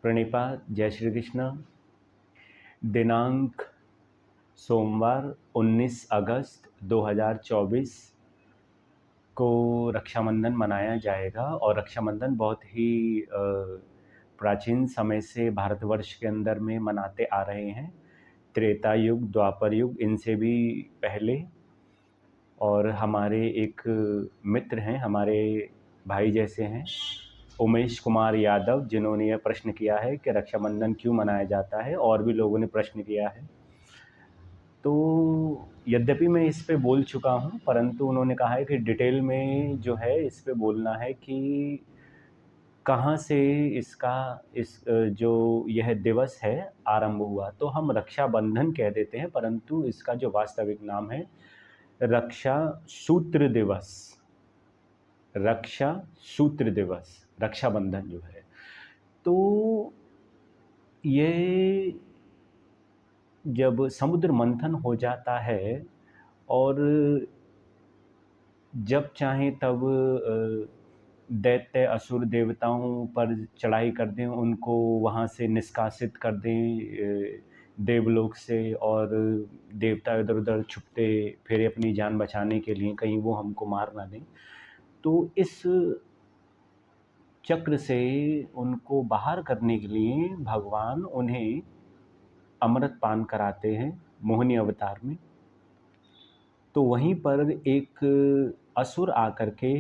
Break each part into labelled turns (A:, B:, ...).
A: प्रणिपात। जय श्री कृष्ण। दिनांक सोमवार 19 अगस्त 2024 को रक्षाबंधन मनाया जाएगा और रक्षाबंधन बहुत ही प्राचीन समय से भारतवर्ष के अंदर में मनाते आ रहे हैं। त्रेता युग, द्वापर युग, इनसे भी पहले। और हमारे एक मित्र हैं, हमारे भाई जैसे हैं, उमेश कुमार यादव, जिन्होंने यह प्रश्न किया है कि रक्षाबंधन क्यों मनाया जाता है, और भी लोगों ने प्रश्न किया है। तो यद्यपि मैं इस पे बोल चुका हूँ, परंतु उन्होंने कहा है कि डिटेल में जो है इस पे बोलना है कि कहाँ से जो यह दिवस है आरंभ हुआ। तो हम रक्षाबंधन कह देते हैं, परंतु इसका जो वास्तविक नाम है रक्षा सूत्र दिवस। रक्षा सूत्र दिवस, रक्षाबंधन जो है, तो ये जब समुद्र मंथन हो जाता है और जब चाहें तब दैत्य असुर देवताओं पर चढ़ाई कर दें, उनको वहाँ से निष्कासित कर दें देवलोक से, और देवता इधर उधर छुपते फिर अपनी जान बचाने के लिए, कहीं वो हमको मार ना दें। तो इस चक्र से उनको बाहर करने के लिए भगवान उन्हें अमृत पान कराते हैं मोहिनी अवतार में। तो वहीं पर एक असुर आकर के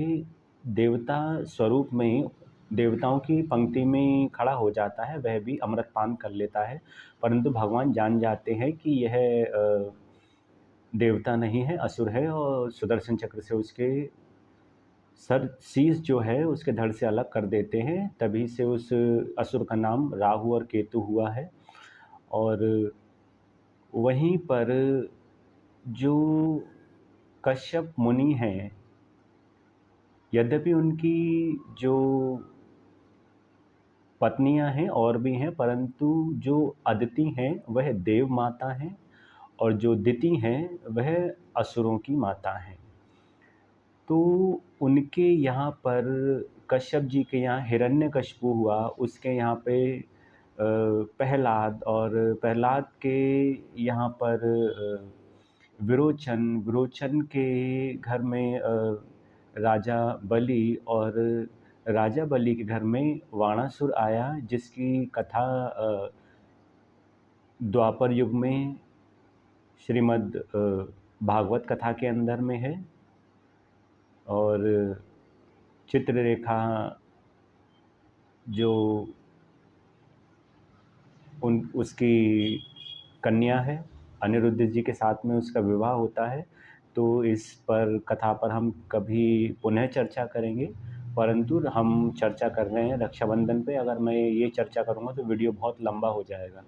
A: देवता स्वरूप में देवताओं की पंक्ति में खड़ा हो जाता है, वह भी अमृत पान कर लेता है। परंतु भगवान जान जाते हैं कि यह देवता नहीं है, असुर है, और सुदर्शन चक्र से उसके शीश जो है उसके धड़ से अलग कर देते हैं। तभी से उस असुर का नाम राहु और केतु हुआ है। और वहीं पर जो कश्यप मुनि हैं, यद्यपि उनकी जो पत्नियां हैं और भी हैं, परंतु जो अदिति हैं वह देव माता हैं, और जो दिति हैं वह असुरों की माता हैं। तो उनके यहाँ पर कश्यप जी के यहाँ हिरण्यकशिपु हुआ, उसके यहाँ पे प्रहलाद, और प्रहलाद के यहाँ पर विरोचन के घर में राजा बलि, और राजा बलि के घर में वाणासुर आया, जिसकी कथा द्वापर युग में श्रीमद् भागवत कथा के अंदर में है। और चित्ररेखा जो उसकी कन्या है, अनिरुद्ध जी के साथ में उसका विवाह होता है। तो इस पर कथा पर हम कभी पुनः चर्चा करेंगे, परंतु हम चर्चा कर रहे हैं रक्षाबंधन पे। अगर मैं ये चर्चा करूँगा तो वीडियो बहुत लंबा हो जाएगा।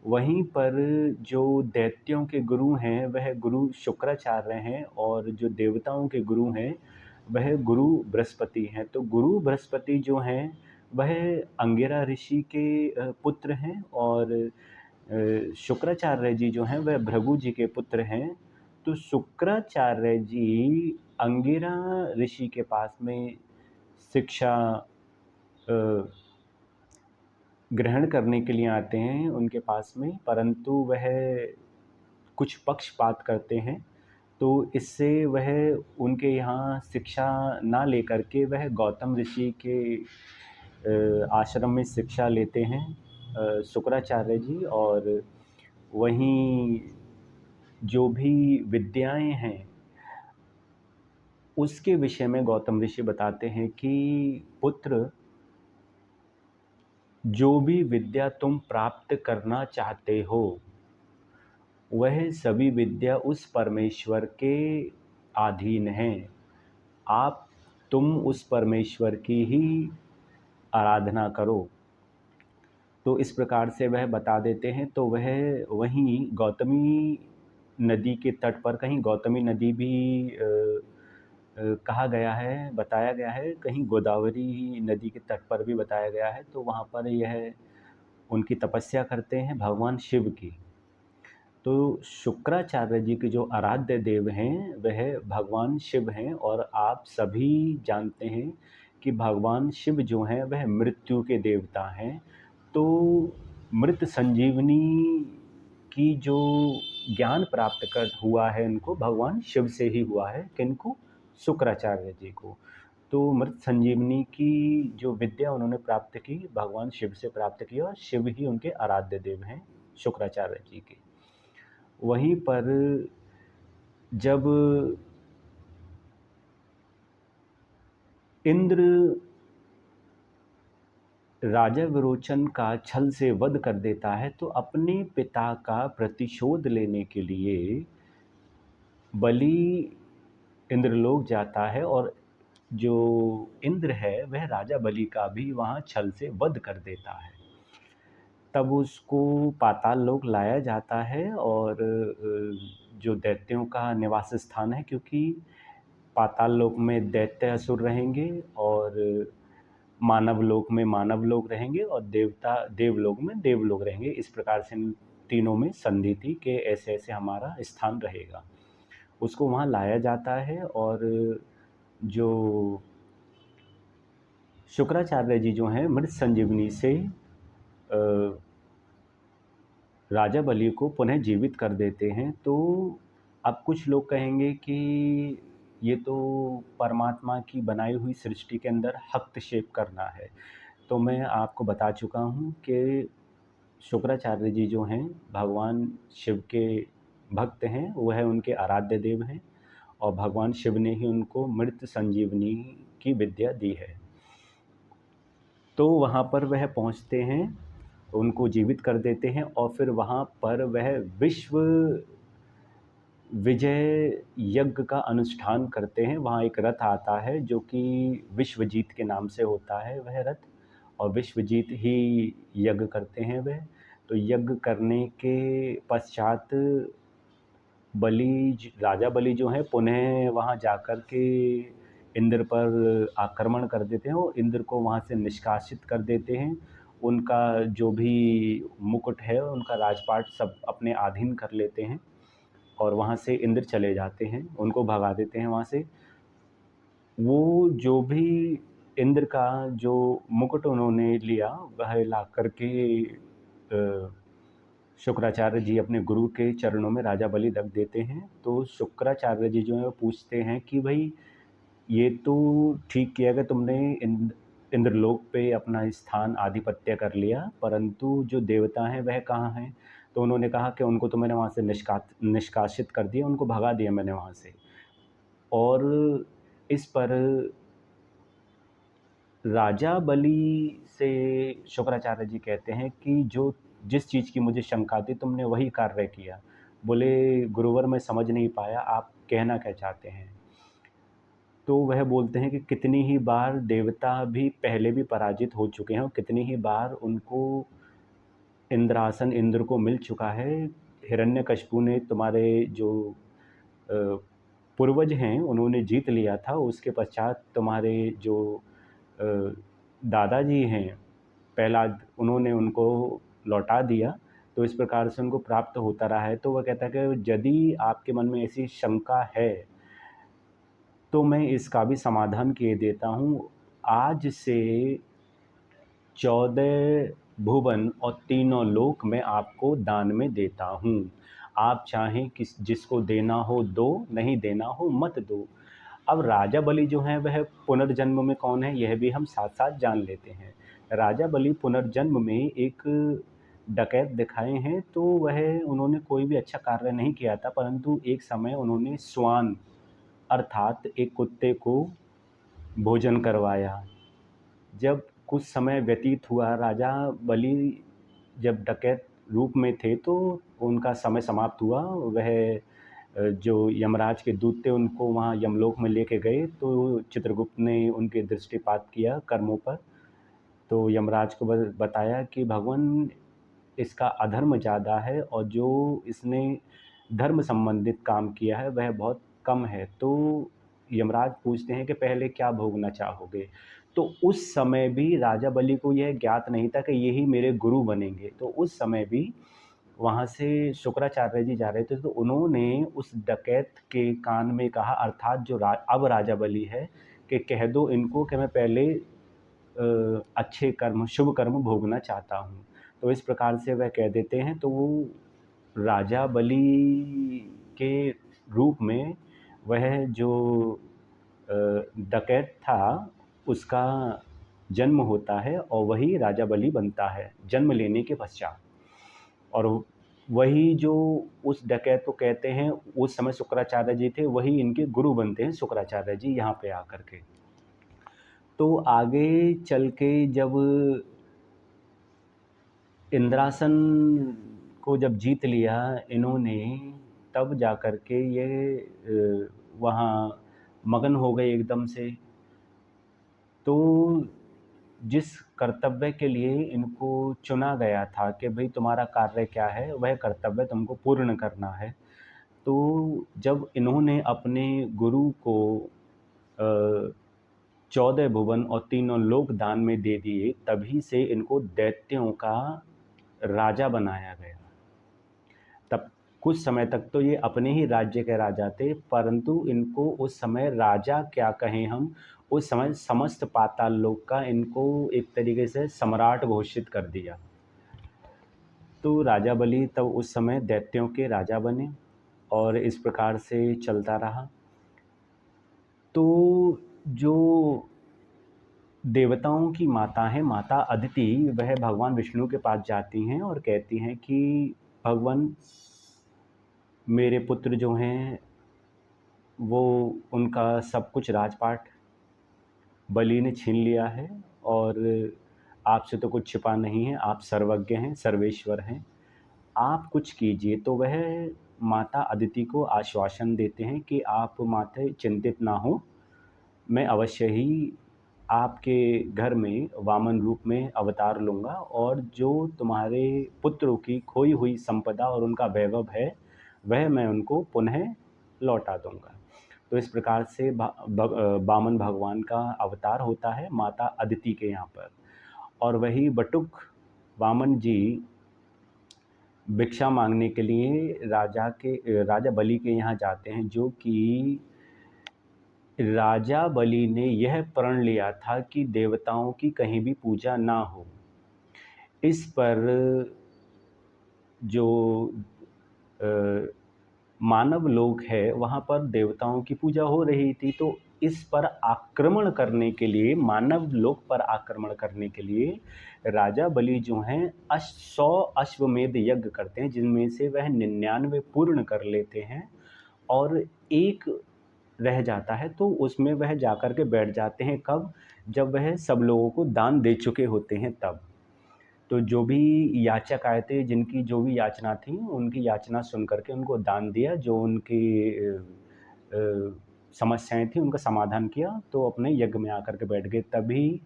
A: वहीं पर जो दैत्यों के गुरु हैं वह गुरु शुक्राचार्य हैं, और जो देवताओं के गुरु हैं वह गुरु बृहस्पति हैं। तो गुरु बृहस्पति जो हैं वह अंगिरा ऋषि के पुत्र हैं, और शुक्राचार्य जी जो हैं वह भृगु जी के पुत्र हैं। तो शुक्राचार्य जी अंगिरा ऋषि के पास में शिक्षा ग्रहण करने के लिए आते हैं उनके पास में, परंतु वह कुछ पक्षपात करते हैं। तो इससे वह उनके यहाँ शिक्षा ना लेकर के वह गौतम ऋषि के आश्रम में शिक्षा लेते हैं शुक्राचार्य जी। और वहीं जो भी विद्याएं हैं उसके विषय में गौतम ऋषि बताते हैं कि पुत्र, जो भी विद्या तुम प्राप्त करना चाहते हो वह सभी विद्या उस परमेश्वर के अधीन है। तुम उस परमेश्वर की ही आराधना करो। तो इस प्रकार से वह बता देते हैं। तो वह वहीं गौतमी नदी के तट पर, कहीं गौतमी नदी भी कहा गया है, बताया गया है, कहीं गोदावरी नदी के तट पर भी बताया गया है। तो वहाँ पर यह उनकी तपस्या करते हैं भगवान शिव की। तो शुक्राचार्य जी के जो आराध्य देव हैं वह भगवान शिव हैं। और आप सभी जानते हैं कि भगवान शिव जो हैं वह मृत्यु के देवता हैं। तो मृत संजीवनी की जो ज्ञान प्राप्त कर हुआ है इनको भगवान शिव से ही हुआ है। किनको? शुक्राचार्य जी को। तो मृत संजीवनी की जो विद्या उन्होंने प्राप्त की भगवान शिव से प्राप्त की और शिव ही उनके आराध्य देव हैं शुक्राचार्य जी के। वहीं पर जब इंद्र राजा विरोचन का छल से वध कर देता है तो अपने पिता का प्रतिशोध लेने के लिए बलि इंद्रलोक जाता है और जो इंद्र है वह राजा बलि का भी वहाँ छल से वध कर देता है। तब उसको पाताल लोक लाया जाता है और जो दैत्यों का निवास स्थान है, क्योंकि पाताल लोक में दैत्य असुर रहेंगे और मानव लोक में मानव लोग रहेंगे और देवलोक में देवलोग रहेंगे। इस प्रकार से इन तीनों में संधि थी कि ऐसे ऐसे हमारा स्थान रहेगा। उसको वहाँ लाया जाता है और जो शुक्राचार्य जी जो हैं मृत संजीवनी से राजा बलि को पुनः जीवित कर देते हैं। तो अब कुछ लोग कहेंगे कि ये तो परमात्मा की बनाई हुई सृष्टि के अंदर हस्तक्षेप करना है। तो मैं आपको बता चुका हूँ कि शुक्राचार्य जी जो हैं भगवान शिव के भक्त हैं, वह उनके आराध्य देव हैं और भगवान शिव ने ही उनको मृत संजीवनी की विद्या दी है। तो वहाँ पर वह पहुँचते हैं, उनको जीवित कर देते हैं और फिर वहाँ पर वह विश्व विजय यज्ञ का अनुष्ठान करते हैं। वहाँ एक रथ आता है जो कि विश्वजीत के नाम से होता है वह रथ, और विश्वजीत ही यज्ञ करते हैं वह। तो यज्ञ करने के पश्चात राजा बलि जो है पुनः वहाँ जाकर के इंद्र पर आक्रमण कर देते हैं और इंद्र को वहाँ से निष्कासित कर देते हैं। उनका जो भी मुकुट है उनका राजपाट सब अपने अधीन कर लेते हैं और वहाँ से इंद्र चले जाते हैं, उनको भगा देते हैं वहाँ से। वो जो भी इंद्र का जो मुकुट उन्होंने लिया वह ला करके शुक्राचार्य जी अपने गुरु के चरणों में राजा बलि रख देते हैं। तो शुक्राचार्य जी जो है वो पूछते हैं कि भाई ये तो ठीक किया कि तुमने इंद्रलोक पे अपना स्थान आधिपत्य कर लिया, परंतु जो देवता हैं वह कहाँ हैं? तो उन्होंने कहा कि उनको तो मैंने वहाँ से निष्कासित कर दिया, उनको भगा दिया मैंने वहाँ से। और इस पर राजा बलि से शुक्राचार्य जी कहते हैं कि जो जिस चीज़ की मुझे शंका थी तुमने वही कार्य किया। बोले गुरुवर मैं समझ नहीं पाया आप कहना क्या चाहते हैं? तो वह बोलते हैं कि कितनी ही बार देवता भी पहले भी पराजित हो चुके हैं और कितनी ही बार उनको इंद्रासन इंद्र को मिल चुका है। हिरण्यकशिपु ने तुम्हारे जो पूर्वज हैं उन्होंने जीत लिया था, उसके पश्चात तुम्हारे जो दादाजी हैं प्रहलाद, उन्होंने उनको लौटा दिया। तो इस प्रकार से उनको प्राप्त होता रहा है। तो वह कहता है कि यदि आपके मन में ऐसी शंका है तो मैं इसका भी समाधान किए देता हूँ। आज से 14 भुवन और तीनों लोक मैं आपको दान में देता हूँ। आप चाहें जिसको देना हो दो, नहीं देना हो मत दो। अब राजा बलि जो हैं वह पुनर्जन्म में कौन है यह भी हम साथ साथ जान लेते हैं। राजा बलि पुनर्जन्म में एक डकैत दिखाए हैं। तो वह उन्होंने कोई भी अच्छा कार्य नहीं किया था, परंतु एक समय उन्होंने श्वान अर्थात एक कुत्ते को भोजन करवाया। जब कुछ समय व्यतीत हुआ, राजा बलि जब डकैत रूप में थे तो उनका समय समाप्त हुआ। वह जो यमराज के दूत थे उनको वहाँ यमलोक में लेके गए। तो चित्रगुप्त ने उनके दृष्टिपात किया कर्मों पर। तो यमराज को बताया कि भगवान इसका अधर्म ज़्यादा है और जो इसने धर्म संबंधित काम किया है वह बहुत कम है। तो यमराज पूछते हैं कि पहले क्या भोगना चाहोगे? तो उस समय भी राजा बलि को यह ज्ञात नहीं था कि यही मेरे गुरु बनेंगे। तो उस समय भी वहाँ से शुक्राचार्य जी जा रहे थे तो उन्होंने उस डकैत के कान में कहा, अर्थात जो अब राजा बलि है, कि कह दो इनको कि मैं पहले अच्छे कर्म, शुभ कर्म भोगना चाहता हूँ। तो इस प्रकार से वह कह देते हैं, तो वो राजा बलि के रूप में वह जो डकैत था, उसका जन्म होता है और वही राजा बलि बनता है जन्म लेने के पश्चात। और वही जो उस डकैत को कहते हैं, उस समय शुक्राचार्य जी थे, वही इनके गुरु बनते हैं शुक्राचार्य जी यहाँ पे आकर के। तो आगे चल के जब इंद्रासन को जब जीत लिया इन्होंने, तब जा कर के ये वहाँ मगन हो गए एकदम से। तो जिस कर्तव्य के लिए इनको चुना गया था कि भाई तुम्हारा कार्य क्या है, वह कर्तव्य तुमको पूर्ण करना है। तो जब इन्होंने अपने गुरु को 14 भुवन और तीनों लोक दान में दे दिए, तभी से इनको दैत्यों का राजा बनाया गया। तब कुछ समय तक तो ये अपने ही राज्य के राजा थे, परंतु इनको उस समय राजा क्या कहें हम, उस समय समस्त पाताल लोक का इनको एक तरीके से सम्राट घोषित कर दिया। तो राजा बलि तब उस समय दैत्यों के राजा बने और इस प्रकार से चलता रहा। तो जो देवताओं की माता हैं, माता अदिति, वह भगवान विष्णु के पास जाती हैं और कहती हैं कि भगवान, मेरे पुत्र जो हैं वो, उनका सब कुछ राजपाट बलि ने छीन लिया है और आपसे तो कुछ छिपा नहीं है, आप सर्वज्ञ हैं, सर्वेश्वर हैं, आप कुछ कीजिए। तो वह माता अदिति को आश्वासन देते हैं कि आप माते चिंतित ना हो, मैं अवश्य ही आपके घर में वामन रूप में अवतार लूँगा और जो तुम्हारे पुत्रों की खोई हुई संपदा और उनका वैभव है, वह मैं उनको पुनः लौटा दूँगा। तो इस प्रकार से वामन भगवान का अवतार होता है माता अदिति के यहाँ पर। और वही बटुक वामन जी भिक्षा मांगने के लिए राजा बलि के यहाँ जाते हैं, जो कि राजा बलि ने यह प्रण लिया था कि देवताओं की कहीं भी पूजा ना हो। इस पर जो मानव लोक है, वहाँ पर देवताओं की पूजा हो रही थी। तो इस पर आक्रमण करने के लिए, मानव लोक पर आक्रमण करने के लिए राजा बलि जो हैं 100 अश्वमेध यज्ञ करते हैं, जिनमें से वह 99 पूर्ण कर लेते हैं और एक रह जाता है। तो उसमें वह जाकर के बैठ जाते हैं। कब? जब वह सब लोगों को दान दे चुके होते हैं तब। तो जो भी याचक आए थे, जिनकी जो भी याचना थी, उनकी याचना सुन करके उनको दान दिया, जो उनकी समस्याएं थी उनका समाधान किया, तो अपने यज्ञ में आकर के बैठ गए। तभी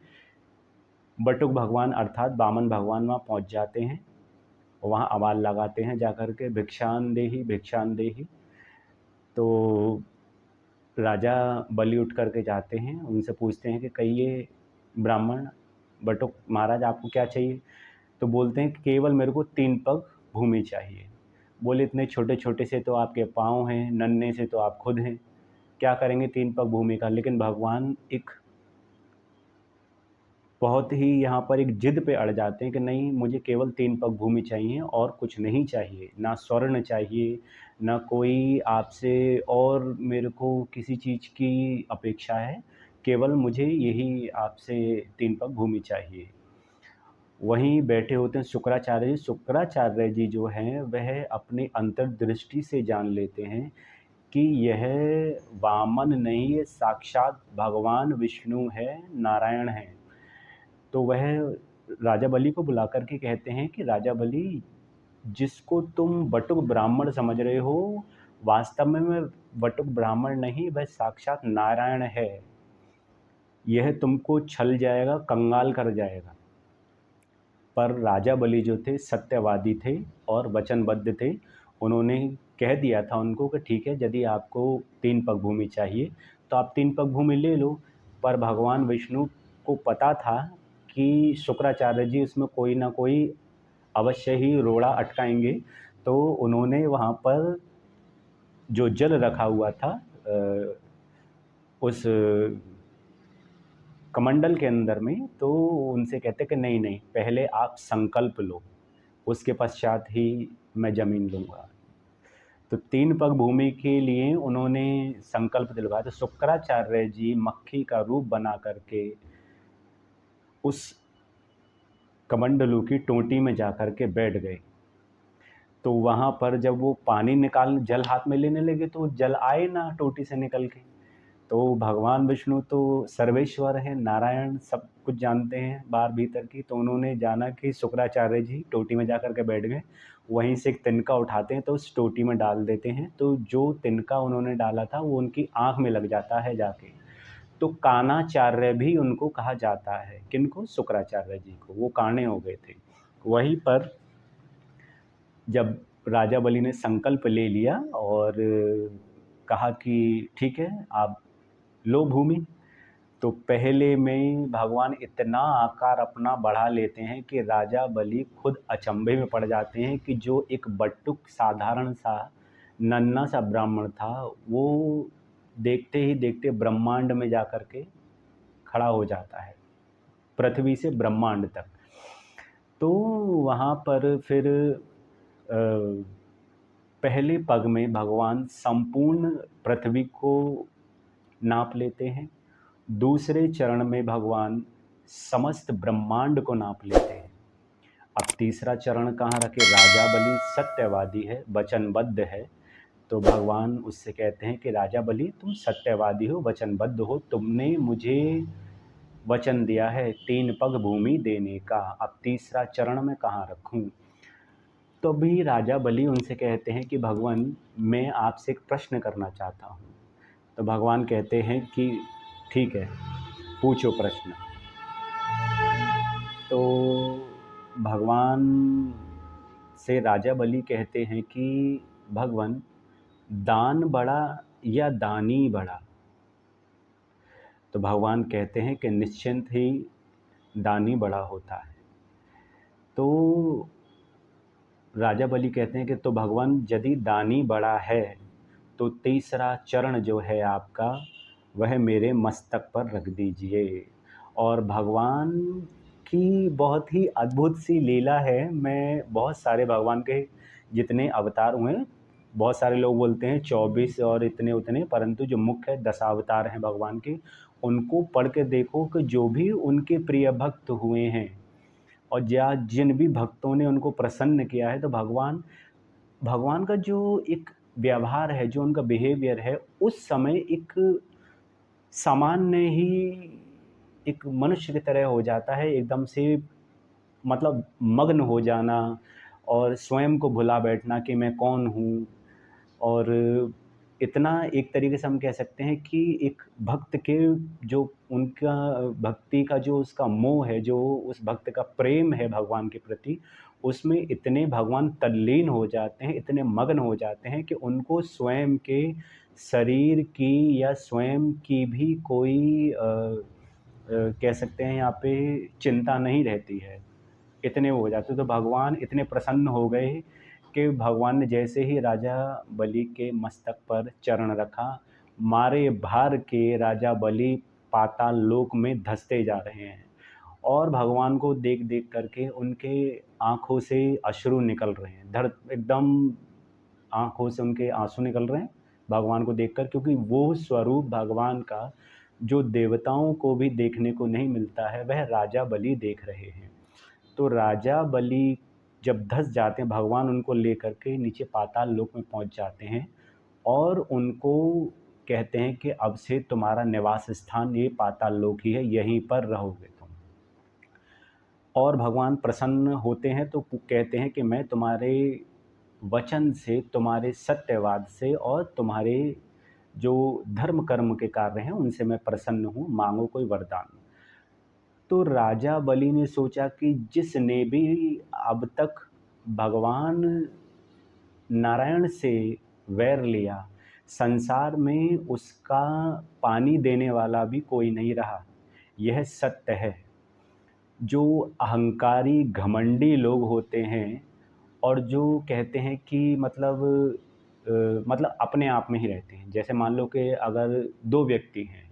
A: बटुक भगवान अर्थात वामन भगवान वहाँ पहुँच जाते हैं, वहाँ आवाज़ लगाते हैं जाकर के, भिक्षान देहि भिक्षान देहि। तो राजा बलि उठ करके जाते हैं, उनसे पूछते हैं कि कहिए ब्राह्मण, बटुक महाराज आपको क्या चाहिए? तो बोलते हैं कि केवल मेरे को 3 पग भूमि चाहिए। बोले इतने छोटे छोटे से तो आपके पाँव हैं, नन्हे से तो आप खुद हैं, क्या करेंगे 3 पग भूमि का? लेकिन भगवान एक बहुत ही यहाँ पर एक जिद पे अड़ जाते हैं कि नहीं, मुझे केवल 3 पग भूमि चाहिए और कुछ नहीं चाहिए, ना स्वर्ण चाहिए, ना कोई आपसे और मेरे को किसी चीज़ की अपेक्षा है, केवल मुझे यही आपसे 3 पग भूमि चाहिए। वहीं बैठे होते हैं शुक्राचार्य जी। शुक्राचार्य जी जो हैं वह अपने अंतर्दृष्टि से जान लेते हैं कि यह वामन नहीं, ये साक्षात भगवान विष्णु है, नारायण हैं। तो वह राजा बलि को बुला कर के कहते हैं कि राजा बलि, जिसको तुम बटुक ब्राह्मण समझ रहे हो, वास्तव में वह बटुक ब्राह्मण नहीं, वह साक्षात नारायण है। यह तुमको छल जाएगा, कंगाल कर जाएगा। पर राजा बलि जो थे सत्यवादी थे और वचनबद्ध थे। उन्होंने कह दिया था उनको कि ठीक है, यदि आपको 3 पग भूमि चाहिए तो आप 3 पग भूमि ले लो। पर भगवान विष्णु को पता था कि शुक्राचार्य जी उसमें कोई ना कोई अवश्य ही रोड़ा अटकाएंगे। तो उन्होंने वहाँ पर जो जल रखा हुआ था, उस कमंडल के अंदर में, तो उनसे कहते कि नहीं नहीं, पहले आप संकल्प लो, उसके पश्चात ही मैं ज़मीन लूँगा। तो 3 पग भूमि के लिए उन्होंने संकल्प दिलवाया। तो शुक्राचार्य जी मक्खी का रूप बना करके उस कमंडलू की टोंटी में जा कर के बैठ गए। तो वहाँ पर जब वो पानी निकाल जल हाथ में लेने लगे तो जल आए ना टोंटी से निकल के। तो भगवान विष्णु तो सर्वेश्वर हैं, नारायण सब कुछ जानते हैं बाहर भीतर की। तो उन्होंने जाना कि शुक्राचार्य जी टोटी में जा कर के बैठ गए, वहीं से एक तिनका उठाते हैं तो उस टोटी में डाल देते हैं। तो जो तिनका उन्होंने डाला था वो उनकी आँख में लग जाता है जाके। तो कानाचार्य भी उनको कहा जाता है। किनको? शुक्राचार्य जी को। वो काणे हो गए थे। वहीं पर जब राजा बलि ने संकल्प ले लिया और कहा कि ठीक है आप लो भूमि, तो पहले में भगवान इतना आकार अपना बढ़ा लेते हैं कि राजा बलि खुद अचंभे में पड़ जाते हैं कि जो एक बटुक साधारण सा नन्हा सा ब्राह्मण था, वो देखते ही देखते ब्रह्मांड में जा कर के खड़ा हो जाता है, पृथ्वी से ब्रह्मांड तक। तो वहाँ पर फिर पहले पग में भगवान संपूर्ण पृथ्वी को नाप लेते हैं। दूसरे चरण में भगवान समस्त ब्रह्मांड को नाप लेते हैं। अब तीसरा चरण कहाँ रखे? राजा बलि सत्यवादी है, वचनबद्ध है, तो भगवान उससे कहते हैं कि राजा बलि तुम सत्यवादी हो, वचनबद्ध हो, तुमने मुझे वचन दिया है 3 पग भूमि देने का, अब तीसरा चरण मैं कहाँ रखूँ? तो भी राजा बलि उनसे कहते हैं कि भगवान मैं आपसे एक प्रश्न करना चाहता हूँ। तो भगवान कहते हैं कि ठीक है, पूछो प्रश्न। तो भगवान से राजा बलि कहते हैं कि भगवान दान बड़ा या दानी बड़ा? तो भगवान कहते हैं कि निश्चिंत ही दानी बड़ा होता है। तो राजा बलि कहते हैं कि तो भगवान यदि दानी बड़ा है तो तीसरा चरण जो है आपका वह मेरे मस्तक पर रख दीजिए। और भगवान की बहुत ही अद्भुत सी लीला है। मैं बहुत सारे भगवान के जितने अवतार हुए, बहुत सारे लोग बोलते हैं 24 और इतने उतने, परंतु जो मुख्य दशावतार हैं भगवान के, उनको पढ़ के देखो कि जो भी उनके प्रिय भक्त हुए हैं और जिन भी भक्तों ने उनको प्रसन्न किया है, तो भगवान भगवान का जो एक व्यवहार है, जो उनका बिहेवियर है, उस समय एक सामान्य ही एक मनुष्य की तरह हो जाता है। एकदम से मतलब मग्न हो जाना और स्वयं को भुला बैठना कि मैं कौन हूँ। और इतना एक तरीके से हम कह सकते हैं कि एक भक्त के जो उनका भक्ति का जो उसका मोह है, जो उस भक्त का प्रेम है भगवान के प्रति, उसमें इतने भगवान तल्लीन हो जाते हैं, इतने मग्न हो जाते हैं कि उनको स्वयं के शरीर की या स्वयं की भी कोई कह सकते हैं यहाँ पे चिंता नहीं रहती है। इतने वो हो जाते, तो भगवान इतने प्रसन्न हो गए कि भगवान ने जैसे ही राजा बलि के मस्तक पर चरण रखा, मारे भार के राजा बलि पाताल लोक में धंसते जा रहे हैं। और भगवान को देख देख करके उनके आँखों से अश्रु निकल रहे हैं, एकदम आँखों से उनके आंसू निकल रहे हैं भगवान को देखकर, क्योंकि वो स्वरूप भगवान का जो देवताओं को भी देखने को नहीं मिलता है, वह राजा बलि देख रहे हैं। तो राजा बलि जब धंस जाते हैं, भगवान उनको लेकर के नीचे पाताल लोक में पहुंच जाते हैं और उनको कहते हैं कि अब से तुम्हारा निवास स्थान ये पाताल लोक ही है, यहीं पर रहोगे तुम। और भगवान प्रसन्न होते हैं तो कहते हैं कि मैं तुम्हारे वचन से, तुम्हारे सत्यवाद से और तुम्हारे जो धर्म कर्म के कार्य हैं उनसे मैं प्रसन्न हूँ, मांगो कोई वरदान। तो राजा बलि ने सोचा कि जिसने भी अब तक भगवान नारायण से वैर लिया, संसार में उसका पानी देने वाला भी कोई नहीं रहा, यह सत्य है। जो अहंकारी घमंडी लोग होते हैं और जो कहते हैं कि मतलब अपने आप में ही रहते हैं। जैसे मान लो कि अगर 2 व्यक्ति हैं,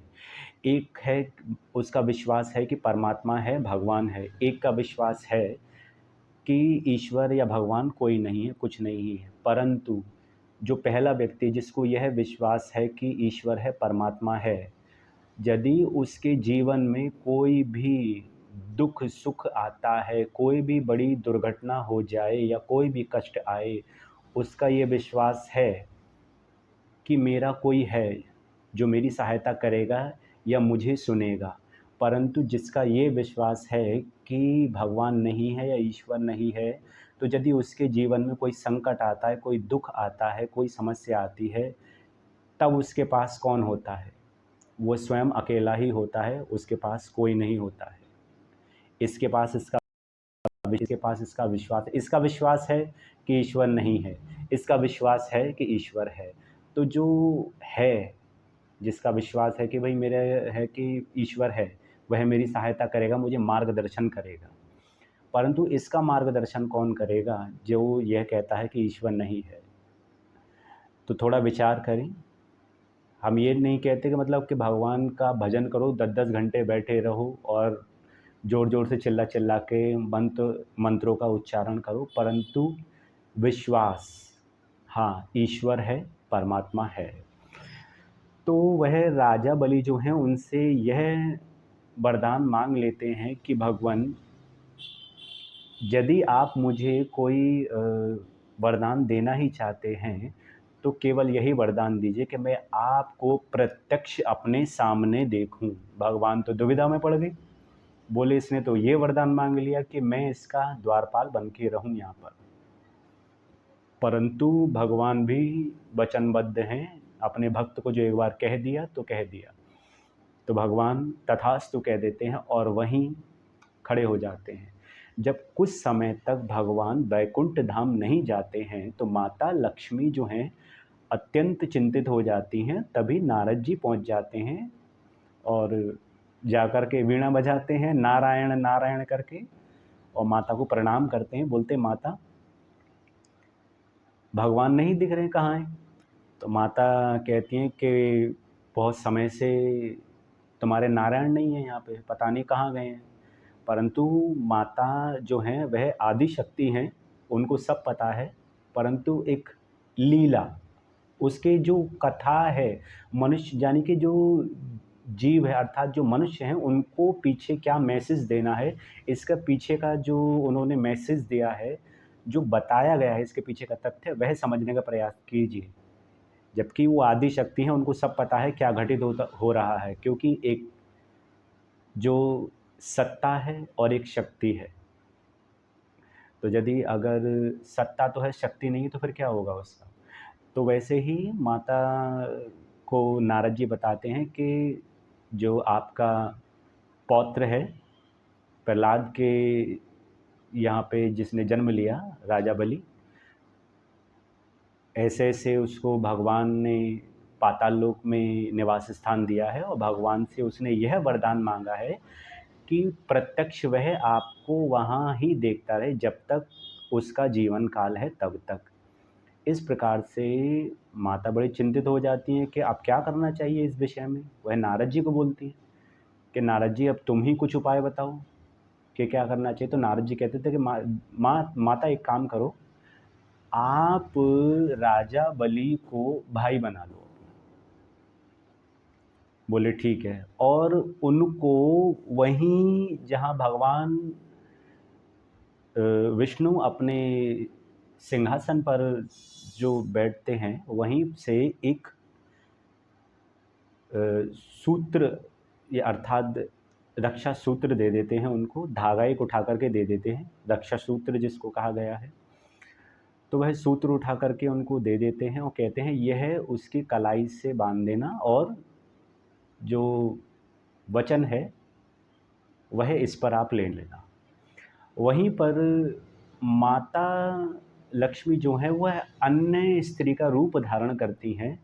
A: एक है उसका विश्वास है कि परमात्मा है, भगवान है। एक का विश्वास है कि ईश्वर या भगवान कोई नहीं है, कुछ नहीं है। परंतु जो पहला व्यक्ति जिसको यह विश्वास है कि ईश्वर है, परमात्मा है, यदि उसके जीवन में कोई भी दुख सुख आता है, कोई भी बड़ी दुर्घटना हो जाए या कोई भी कष्ट आए, उसका ये विश्वास है कि मेरा कोई है जो मेरी सहायता करेगा या मुझे सुनेगा। परंतु जिसका ये विश्वास है कि भगवान नहीं है या ईश्वर नहीं है, तो यदि उसके जीवन में कोई संकट आता है, कोई दुख आता है, कोई समस्या आती है, तब उसके पास कौन होता है? वो स्वयं अकेला ही होता है, उसके पास कोई नहीं होता है। इसके पास इसका विश्वास है। इसका विश्वास है कि ईश्वर नहीं है, इसका विश्वास है कि ईश्वर है। तो जो है, जिसका विश्वास है कि भाई मेरे है कि ईश्वर है, वह मेरी सहायता करेगा, मुझे मार्गदर्शन करेगा। परंतु इसका मार्गदर्शन कौन करेगा जो यह कहता है कि ईश्वर नहीं है? तो थोड़ा विचार करें। हम ये नहीं कहते कि मतलब कि भगवान का भजन करो, 10-10 घंटे बैठे रहो और ज़ोर-ज़ोर से चिल्ला-चिल्ला के मंत्रों का उच्चारण करो, परंतु विश्वास, हाँ, ईश्वर है, परमात्मा है। तो वह राजा बलि जो हैं उनसे यह वरदान मांग लेते हैं कि भगवन, यदि आप मुझे कोई वरदान देना ही चाहते हैं, तो केवल यही वरदान दीजिए कि मैं आपको प्रत्यक्ष अपने सामने देखूं। भगवान तो दुविधा में पड़ गए। बोले इसने तो ये वरदान मांग लिया कि मैं इसका द्वारपाल बन के रहूं यहाँ पर, परंतु भगवान भी वचनबद्ध हैं। अपने भक्त को जो एक बार कह दिया तो कह दिया, तो भगवान तथास्तु कह देते हैं और वहीं खड़े हो जाते हैं। जब कुछ समय तक भगवान वैकुंठ धाम नहीं जाते हैं, तो माता लक्ष्मी जो हैं अत्यंत चिंतित हो जाती हैं। तभी नारद जी पहुंच जाते हैं और जाकर के वीणा बजाते हैं, नारायण नारायण करके, और माता को प्रणाम करते हैं। बोलते हैं, माता भगवान नहीं दिख रहे, कहाँ हैं? तो माता कहती हैं कि बहुत समय से तुम्हारे नारायण नहीं है यहाँ पे, पता नहीं कहाँ गए हैं। परंतु माता जो हैं वह आदि शक्ति हैं, उनको सब पता है। परंतु एक लीला, उसके जो कथा है, मनुष्य यानी कि जो जीव है अर्थात जो मनुष्य हैं, उनको पीछे क्या मैसेज देना है, इसका पीछे का जो उन्होंने मैसेज दिया है, जो बताया गया है इसके पीछे का तथ्य, वह समझने का प्रयास कीजिए। जबकि वो आदि शक्ति हैं, उनको सब पता है क्या घटित हो रहा है, क्योंकि एक जो सत्ता है और एक शक्ति है। तो यदि अगर सत्ता तो है, शक्ति नहीं है, तो फिर क्या होगा उसका? तो वैसे ही माता को नारद जी बताते हैं कि जो आपका पौत्र है, प्रहलाद के यहाँ पे जिसने जन्म लिया, राजा बलि, ऐसे-ऐसे उसको भगवान ने पाताल लोक में निवास स्थान दिया है और भगवान से उसने यह वरदान माँगा है कि प्रत्यक्ष वह आपको वहाँ ही देखता रहे जब तक उसका जीवन काल है तब तक। इस प्रकार से माता बड़ी चिंतित हो जाती हैं कि अब क्या करना चाहिए इस विषय में। वह नारद जी को बोलती हैं कि नारद जी, अब तुम ही कुछ उपाय बताओ कि क्या करना चाहिए। तो नारद जी कहते थे कि माता एक काम करो, आप राजा बलि को भाई बना लो। बोले ठीक है, और उनको वहीं जहाँ भगवान विष्णु अपने सिंहासन पर जो बैठते हैं, वहीं से एक सूत्र या अर्थात रक्षा सूत्र दे देते हैं उनको, धागा एक उठा करके दे देते हैं, रक्षा सूत्र जिसको कहा गया है। तो वह सूत्र उठा करके उनको दे देते हैं और कहते हैं यह उसकी कलाई से बांध देना, और जो वचन है वह इस पर आप ले लेना। वहीं पर माता लक्ष्मी जो है वह अन्य स्त्री का रूप धारण करती हैं,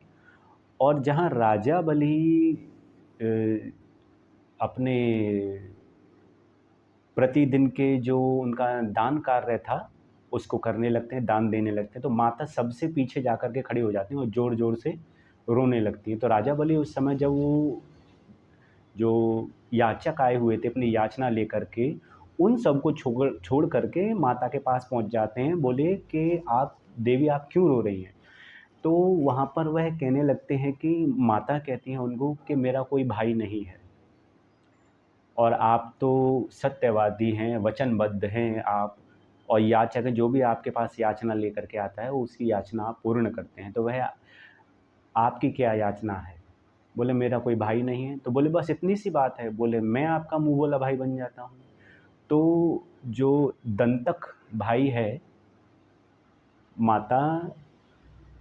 A: और जहाँ राजा बलि अपने प्रतिदिन के जो उनका दान कार्य था उसको करने लगते हैं, दान देने लगते हैं, तो माता सबसे पीछे जाकर के खड़ी हो जाती हैं और ज़ोर-ज़ोर से रोने लगती हैं। तो राजा बलि उस समय जब वो जो याचक आए हुए थे अपनी याचना लेकर के, उन सबको छोड़ करके माता के पास पहुंच जाते हैं। बोले कि आप देवी, आप क्यों रो रही हैं? तो वहाँ पर वह कहने लगते हैं कि माता कहती हैं उनको कि मेरा कोई भाई नहीं है और आप तो सत्यवादी हैं, वचनबद्ध हैं आप, और याचक जो भी आपके पास याचना लेकर के आता है उसकी याचना आप पूर्ण करते हैं, तो वह आपकी क्या याचना है? बोले मेरा कोई भाई नहीं है। तो बोले बस इतनी सी बात है? बोले मैं आपका मुँह बोला भाई बन जाता हूँ। तो जो दंतक भाई है, माता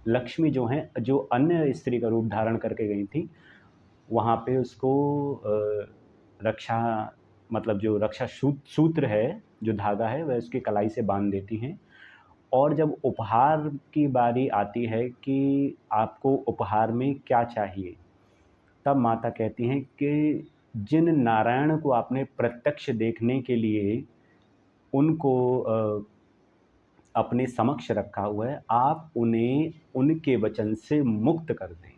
A: लक्ष्मी जो हैं, जो अन्य स्त्री का रूप धारण करके गई थी, वहाँ पे उसको रक्षा, मतलब जो रक्षा सूत्र है, जो धागा है, वह उसकी कलाई से बांध देती हैं। और जब उपहार की बारी आती है कि आपको उपहार में क्या चाहिए, तब माता कहती हैं कि जिन नारायण को आपने प्रत्यक्ष देखने के लिए उनको अपने समक्ष रखा हुआ है, आप उन्हें उनके वचन से मुक्त कर दें।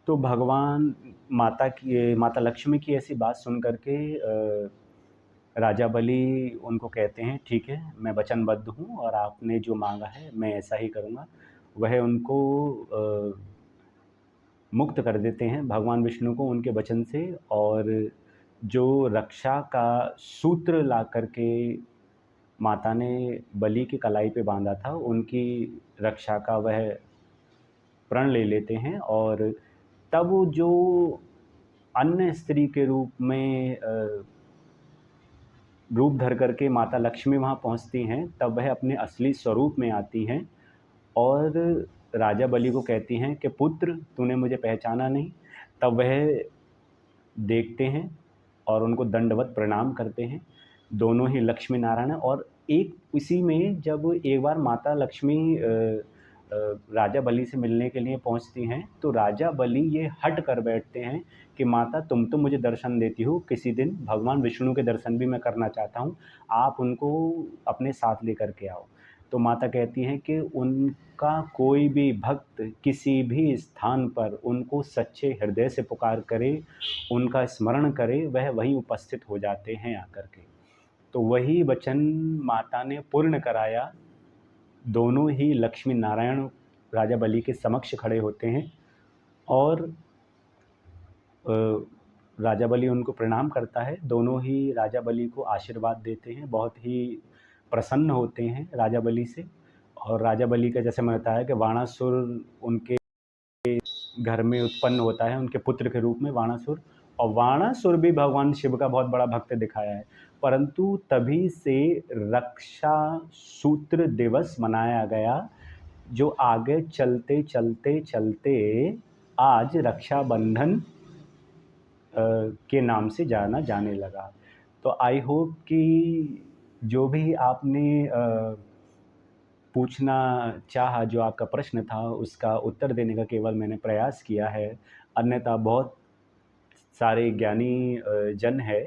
A: तो भगवान माता लक्ष्मी की ऐसी बात सुन कर के राजा बलि उनको कहते हैं ठीक है, मैं वचनबद्ध हूँ और आपने जो मांगा है मैं ऐसा ही करूँगा। वह उनको मुक्त कर देते हैं भगवान विष्णु को उनके वचन से, और जो रक्षा का सूत्र ला कर के माता ने बलि की कलाई पे बांधा था, उनकी रक्षा का वह प्रण ले लेते हैं। और तब जो अन्य स्त्री के रूप में रूप धर करके माता लक्ष्मी वहाँ पहुँचती हैं, तब वह अपने असली स्वरूप में आती हैं और राजा बलि को कहती हैं कि पुत्र, तूने मुझे पहचाना नहीं। तब वह देखते हैं और उनको दंडवत प्रणाम करते हैं, दोनों ही लक्ष्मी नारायण। और एक इसी में जब एक बार माता लक्ष्मी राजा बलि से मिलने के लिए पहुंचती हैं, तो राजा बलि ये हट कर बैठते हैं कि माता तुम तो मुझे दर्शन देती हो, किसी दिन भगवान विष्णु के दर्शन भी मैं करना चाहता हूँ, आप उनको अपने साथ लेकर के आओ। तो माता कहती हैं कि उनका कोई भी भक्त किसी भी स्थान पर उनको सच्चे हृदय से पुकार करे, उनका स्मरण करे, वह वहीं उपस्थित हो जाते हैं आकर के। तो वही वचन माता ने पूर्ण कराया। दोनों ही लक्ष्मी नारायण राजा बलि के समक्ष खड़े होते हैं और राजा बलि उनको प्रणाम करता है। दोनों ही राजा बलि को आशीर्वाद देते हैं, बहुत ही प्रसन्न होते हैं राजा बलि से। और राजा बलि का जैसे मैंने बताया कि बाणासुर उनके घर में उत्पन्न होता है, उनके पुत्र के रूप में बाणासुर। और बाणासुर भी भगवान शिव का बहुत बड़ा भक्त दिखाया है, परंतु तभी से रक्षा सूत्र दिवस मनाया गया, जो आगे चलते चलते चलते आज रक्षाबंधन के नाम से जाना जाने लगा। तो आई होप कि जो भी आपने पूछना चाहा, जो आपका प्रश्न था, उसका उत्तर देने का केवल मैंने प्रयास किया है। अन्यथा बहुत सारे ज्ञानी जन है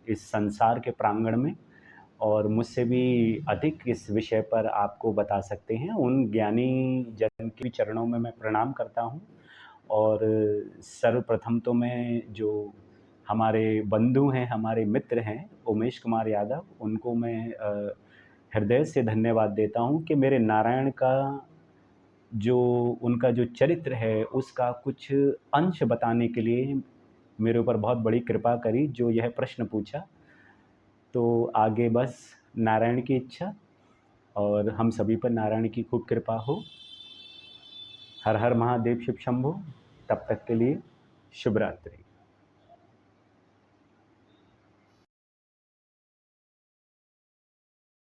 A: इस संसार के प्रांगण में, और मुझसे भी अधिक इस विषय पर आपको बता सकते हैं। उन ज्ञानी जन के चरणों में मैं प्रणाम करता हूँ। और सर्वप्रथम तो मैं जो हमारे बंधु हैं, हमारे मित्र हैं उमेश कुमार यादव, उनको मैं हृदय से धन्यवाद देता हूँ कि मेरे नारायण का जो उनका जो चरित्र है उसका कुछ अंश बताने के लिए मेरे ऊपर बहुत बड़ी कृपा करी, जो यह प्रश्न पूछा। तो आगे बस नारायण की इच्छा और हम सभी पर नारायण की खूब कृपा हो। हर हर महादेव शिव शंभो। तब तक के लिए शुभ रात्रि।